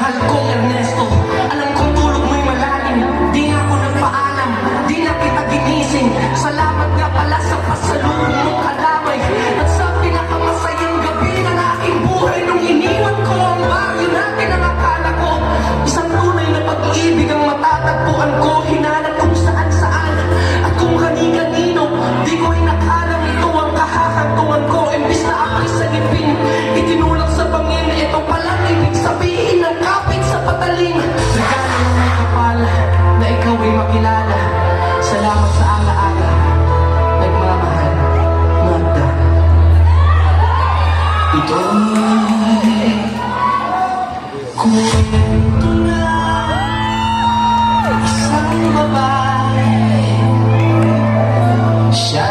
Mahal kong Ernesto, alam kong tulog mo'y malalim. Di na ako nagpaalam, di na kita ginising. Salamat nga pala sa pasalubong mong kalamay at sa pinakamasayang gabi ng aking buhay. Nung iniwan ko ang baryo natin, ang akala ko isang tunay na pag-ibig ang matatagpuan ko. Hinanap kung saan-saan at kung kani-kanino, di ko inakalang ito ang kahahantungan ko. Imbis na ako'y sagipin, itinulak sa bangin. Ito palang ibig sabihin ng kapit sa patalim. Regalo ng may kapal na ikaw ay makilala. Salamat sa alaala. Nagmamahal, Magda. Ito'y kwento na isang babae. Siya